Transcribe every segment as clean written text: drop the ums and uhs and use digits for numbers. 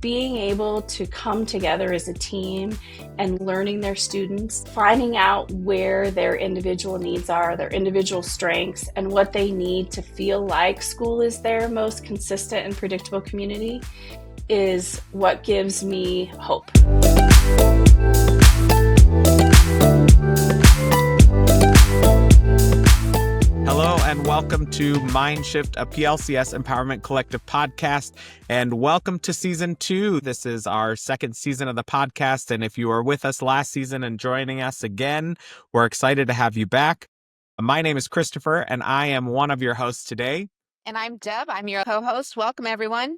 being able to come together as a team and learning their students, finding out where their individual needs are, their individual strengths, and what they need to feel like school is their most consistent and predictable community is what gives me hope. Hello and welcome to Mindshift, a PLCS Empowerment Collective podcast, and welcome to Season 2. This is our second season of the podcast, and if you were with us last season and joining us again, we're excited to have you back. My name is Christopher, and I am one of your hosts today. And I'm Deb. I'm your co-host. Welcome, everyone.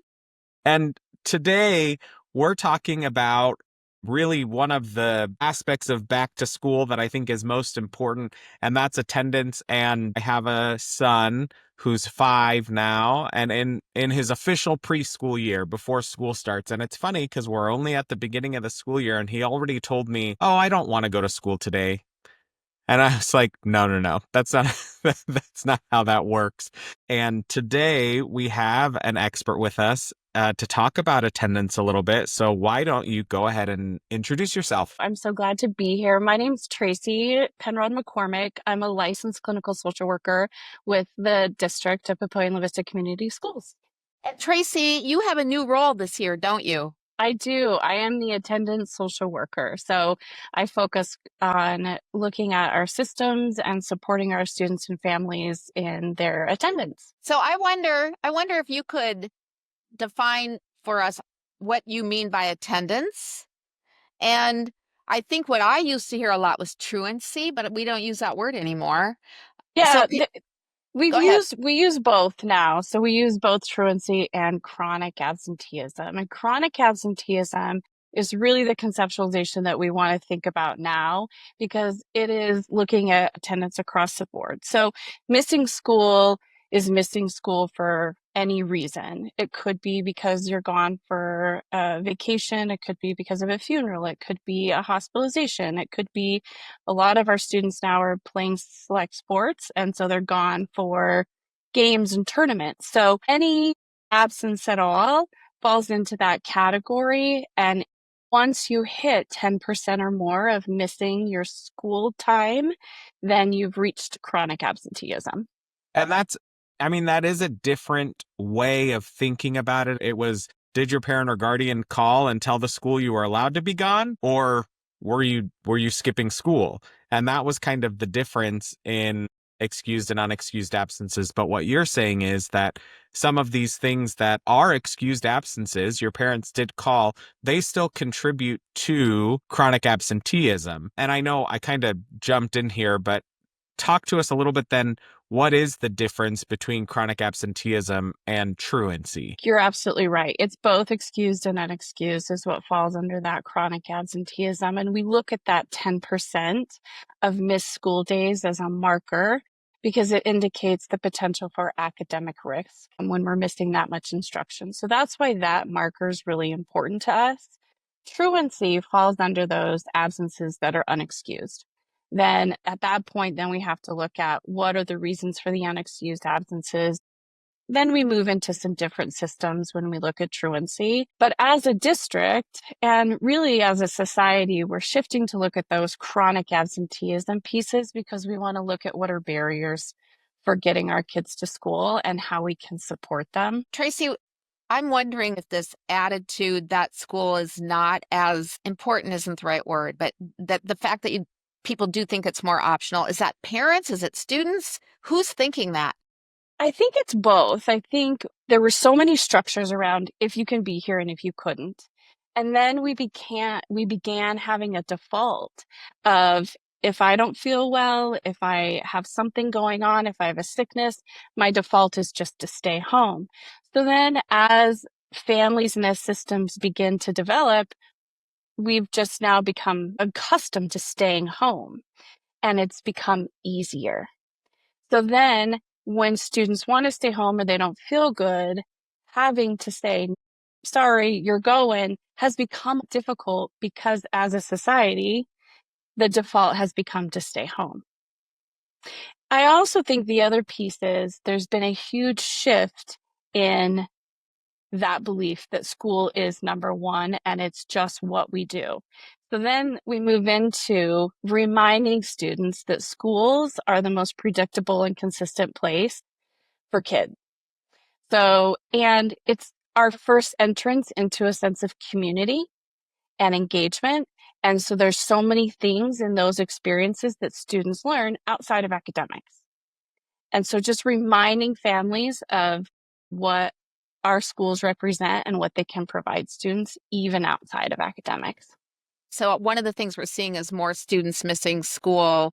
And today, we're talking about really one of the aspects of back to school that I think is most important, and that's attendance. And I have a son who's 5 now and in his official preschool year before school starts. And it's funny because we're only at the beginning of the school year and he already told me, "Oh, I don't want to go to school today." And I was like, no, that's not, that's not how that works. And today we have an expert with us to talk about attendance a little bit. So why don't you go ahead and introduce yourself? I'm so glad to be here. My name's Tracy Penrod McCormick. I'm a licensed clinical social worker with the district of Papillion La Vista Community Schools. And Tracy, you have a new role this year, don't you? I do. I am the attendance social worker. So I focus on looking at our systems and supporting our students and families in their attendance. So I wonder if you could define for us what you mean by attendance. And I think what I used to hear a lot was truancy, but we don't use that word anymore. Yeah, So we use both now. So we use both truancy and chronic absenteeism. And chronic absenteeism is really the conceptualization that we want to think about now because it is looking at attendance across the board. So missing school is missing school for any reason. It could be because you're gone for a vacation. It could be because of a funeral. It could be a hospitalization. It could be a lot of our students now are playing select sports, and so they're gone for games and tournaments. So any absence at all falls into that category. And once you hit 10% or more of missing your school time, then you've reached chronic absenteeism. And that is a different way of thinking about it. It was, did your parent or guardian call and tell the school you were allowed to be gone? Or were you skipping school? And that was kind of the difference in excused and unexcused absences. But what you're saying is that some of these things that are excused absences, your parents did call, they still contribute to chronic absenteeism. And I know I kind of jumped in here, but talk to us a little bit then. What is the difference between chronic absenteeism and truancy? You're absolutely right. It's both excused and unexcused is what falls under that chronic absenteeism. And we look at that 10% of missed school days as a marker because it indicates the potential for academic risk when we're missing that much instruction. So that's why that marker is really important to us. Truancy falls under those absences that are unexcused. Then at that point, then we have to look at what are the reasons for the unexcused absences. Then we move into some different systems when we look at truancy. But as a district and really as a society, we're shifting to look at those chronic absenteeism pieces because we want to look at what are barriers for getting our kids to school and how we can support them. Tracy, I'm wondering if this attitude that school is not as important isn't the right word, but that the fact that people do think it's more optional, is that parents? Is it students? Who's thinking that? I think it's both. I think there were so many structures around if you can be here and if you couldn't. And then we began having a default of if I don't feel well, if I have something going on, if I have a sickness, my default is just to stay home. So then as families and as systems begin to develop, we've just now become accustomed to staying home and it's become easier. So then when students want to stay home or they don't feel good, having to say, sorry, you're going has become difficult because as a society, the default has become to stay home. I also think the other piece is there's been a huge shift in that belief that school is number one and it's just what we do. So then we move into reminding students that schools are the most predictable and consistent place for kids. So, and it's our first entrance into a sense of community and engagement. And so there's so many things in those experiences that students learn outside of academics. And so just reminding families of what our schools represent and what they can provide students, even outside of academics. So one of the things we're seeing is more students missing school,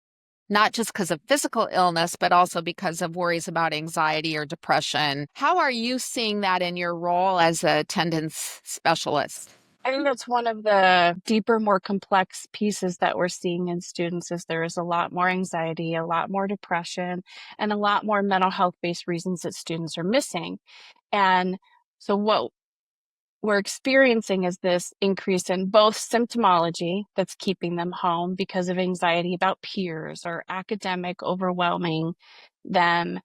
not just because of physical illness, but also because of worries about anxiety or depression. How are you seeing that in your role as an attendance specialist? I think that's one of the deeper, more complex pieces that we're seeing in students is there is a lot more anxiety, a lot more depression, and a lot more mental health-based reasons that students are missing. And so what we're experiencing is this increase in both symptomology that's keeping them home because of anxiety about peers or academic overwhelming them,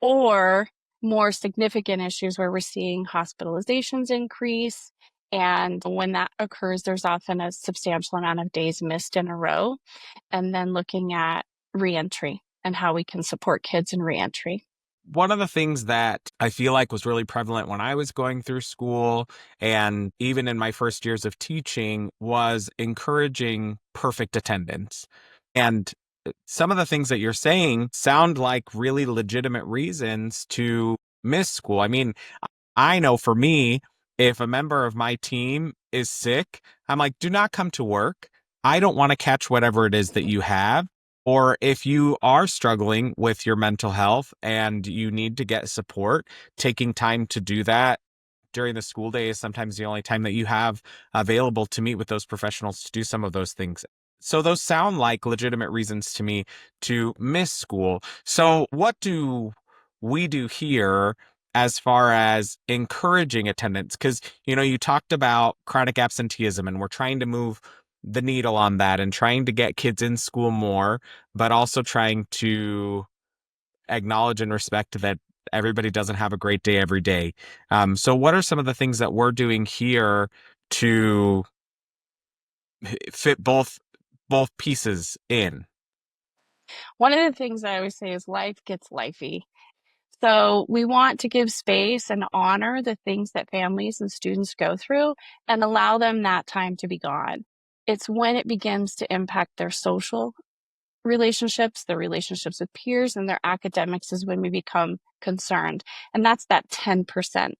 or more significant issues where we're seeing hospitalizations increase. And when that occurs, there's often a substantial amount of days missed in a row. And then looking at reentry and how we can support kids in reentry. One of the things that I feel like was really prevalent when I was going through school and even in my first years of teaching was encouraging perfect attendance. And some of the things that you're saying sound like really legitimate reasons to miss school. I mean, I know for me, if a member of my team is sick, I'm like, do not come to work. I don't want to catch whatever it is that you have. Or if you are struggling with your mental health and you need to get support, taking time to do that during the school day is sometimes the only time that you have available to meet with those professionals to do some of those things. So those sound like legitimate reasons to me to miss school. So what do we do here as far as encouraging attendance? Because, you talked about chronic absenteeism and we're trying to move the needle on that and trying to get kids in school more, but also trying to acknowledge and respect that everybody doesn't have a great day every day. So what are some of the things that we're doing here to fit both pieces in? One of the things I always say is life gets lifey. So we want to give space and honor the things that families and students go through and allow them that time to be gone. It's when it begins to impact their social relationships, their relationships with peers, and their academics is when we become concerned. And that's that 10%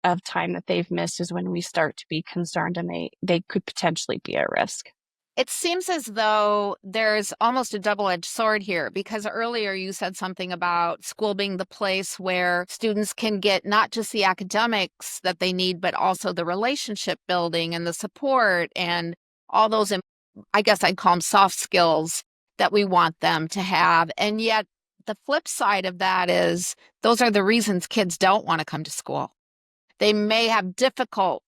of time that they've missed is when we start to be concerned and they could potentially be at risk. It seems as though there's almost a double-edged sword here because earlier you said something about school being the place where students can get not just the academics that they need, but also the relationship building and the support and all those, I guess I'd call them soft skills that we want them to have. And yet the flip side of that is those are the reasons kids don't want to come to school. They may have difficult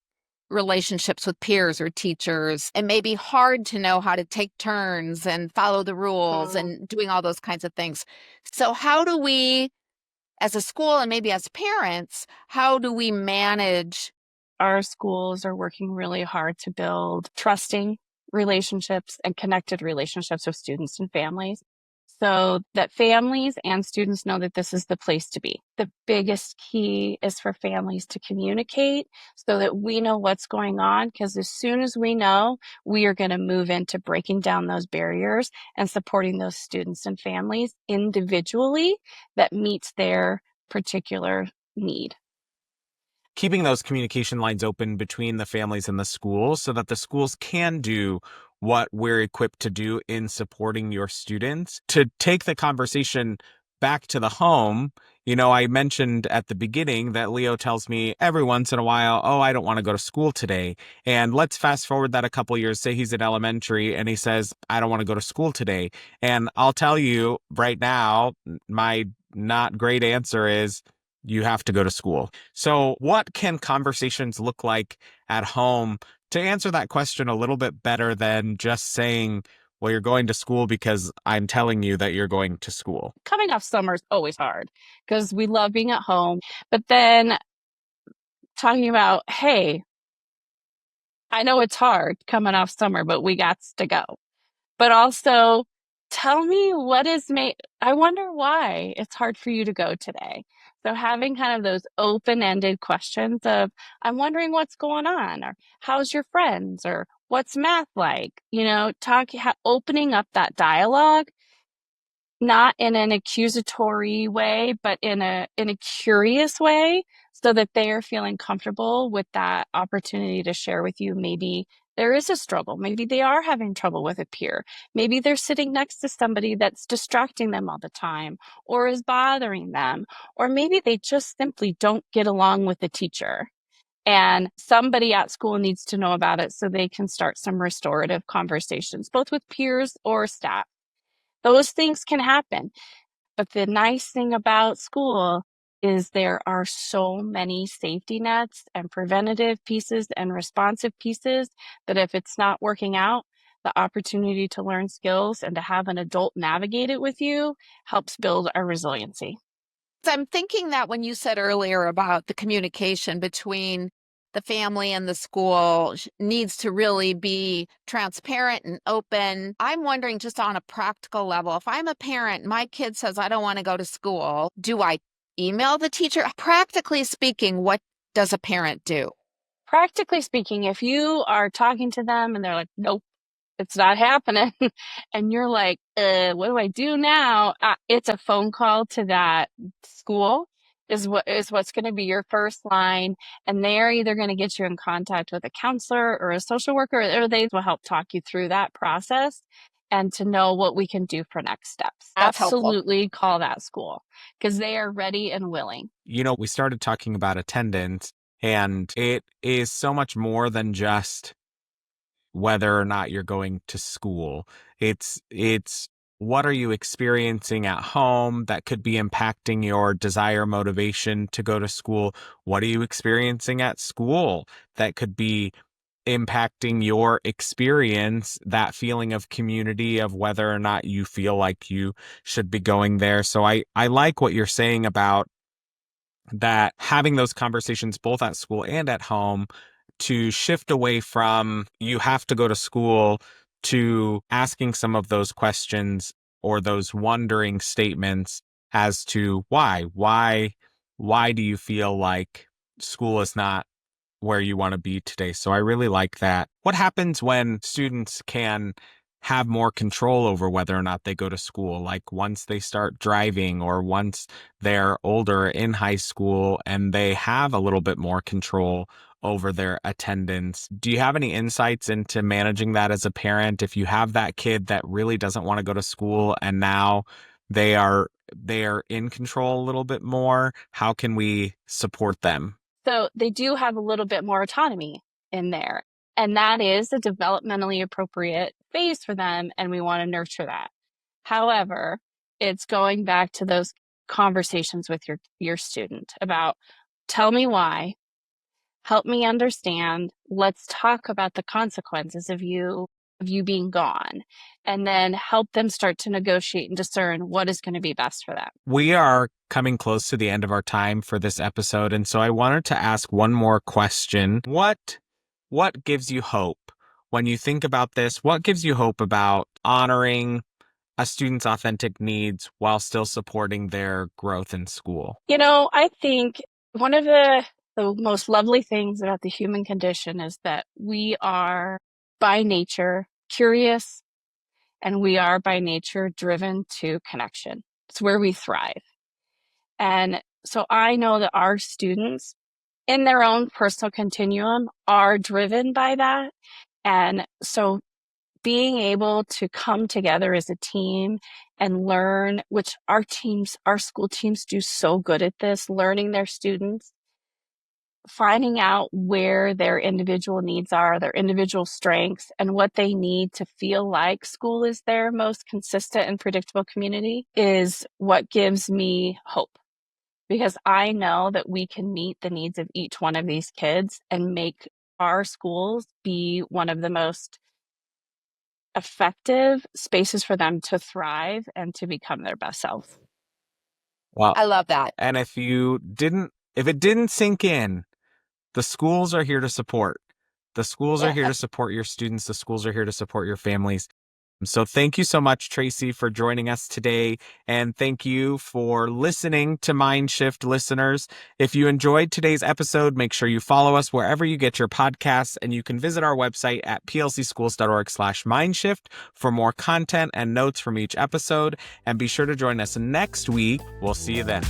relationships with peers or teachers. It may be hard to know how to take turns and follow the rules and doing all those kinds of things. So how do we, as a school and maybe as parents, how do we manage? Our schools are working really hard to build trusting relationships and connected relationships with students and families so that families and students know that this is the place to be. The biggest key is for families to communicate so that we know what's going on, because as soon as we know, we are going to move into breaking down those barriers and supporting those students and families individually that meets their particular need. Keeping those communication lines open between the families and the schools so that the schools can do what we're equipped to do in supporting your students. To take the conversation back to the home, I mentioned at the beginning that Leo tells me every once in a while, oh, I don't want to go to school today. And let's fast forward that a couple years, say he's in elementary and he says, I don't want to go to school today. And I'll tell you right now, my not great answer is, you have to go to school. So what can conversations look like at home to answer that question a little bit better than just saying, well, you're going to school because I'm telling you that you're going to school? Coming off summer is always hard because we love being at home, but then talking about, hey, I know it's hard coming off summer, but we got to go. But also, tell me what is made, I wonder why it's hard for you to go today. So having kind of those open-ended questions of, I'm wondering what's going on, or how's your friends, or what's math like? Opening up that dialogue, not in an accusatory way, but in a curious way, so that they are feeling comfortable with that opportunity to share with you. Maybe there is a struggle. Maybe they are having trouble with a peer. Maybe they're sitting next to somebody that's distracting them all the time or is bothering them. Or maybe they just simply don't get along with the teacher. And somebody at school needs to know about it so they can start some restorative conversations, both with peers or staff. Those things can happen. But the nice thing about school is there are so many safety nets and preventative pieces and responsive pieces that if it's not working out, the opportunity to learn skills and to have an adult navigate it with you helps build our resiliency. I'm thinking that when you said earlier about the communication between the family and the school needs to really be transparent and open. I'm wondering, just on a practical level, if I'm a parent, my kid says, I don't want to go to school, do I email the teacher? Practically speaking, what does a parent do? Practically speaking, if you are talking to them and they're like, nope, it's not happening. And you're like, what do I do now? It's a phone call to that school is what's going to be your first line. And they're either going to get you in contact with a counselor or a social worker, or they will help talk you through that process and to know what we can do for next steps. That's helpful. Absolutely call that school because they are ready and willing. We started talking about attendance, and it is so much more than just whether or not you're going to school. It's what are you experiencing at home that could be impacting your desire, motivation to go to school? What are you experiencing at school that could be impacting your experience, that feeling of community, of whether or not you feel like you should be going there? So I like what you're saying about that, having those conversations both at school and at home, to shift away from you have to go to school to asking some of those questions or those wondering statements as to why do you feel like school is not where you want to be today. So I really like that. What happens when students can have more control over whether or not they go to school? Like once they start driving, or once they're older in high school and they have a little bit more control over their attendance. Do you have any insights into managing that as a parent? If you have that kid that really doesn't want to go to school and now they are in control a little bit more, how can we support them? So they do have a little bit more autonomy in there. And that is a developmentally appropriate phase for them. And we want to nurture that. However, it's going back to those conversations with your student about, tell me why, help me understand, let's talk about the consequences of you being gone, and then help them start to negotiate and discern what is going to be best for them. We are coming close to the end of our time for this episode, and so I wanted to ask one more question. What gives you hope when you think about this? What gives you hope about honoring a student's authentic needs while still supporting their growth in school? I think one of the most lovely things about the human condition is that we are by nature curious, and we are by nature driven to connection. It's where we thrive. And so I know that our students in their own personal continuum are driven by that. And so being able to come together as a team and learn, which our school teams do so good at this, learning their students, finding out where their individual needs are, their individual strengths, and what they need to feel like school is their most consistent and predictable community is what gives me hope. Because I know that we can meet the needs of each one of these kids and make our schools be one of the most effective spaces for them to thrive and to become their best self. Well, I love that. and if it didn't sink in, The schools are here to support. The schools are here to Yes. support your students. The schools are here to support your families. So thank you so much, Tracy, for joining us today. And thank you for listening to Mindshift listeners. If you enjoyed today's episode, make sure you follow us wherever you get your podcasts. And you can visit our website at plcschools.org/Mindshift for more content and notes from each episode. And be sure to join us next week. We'll see you then.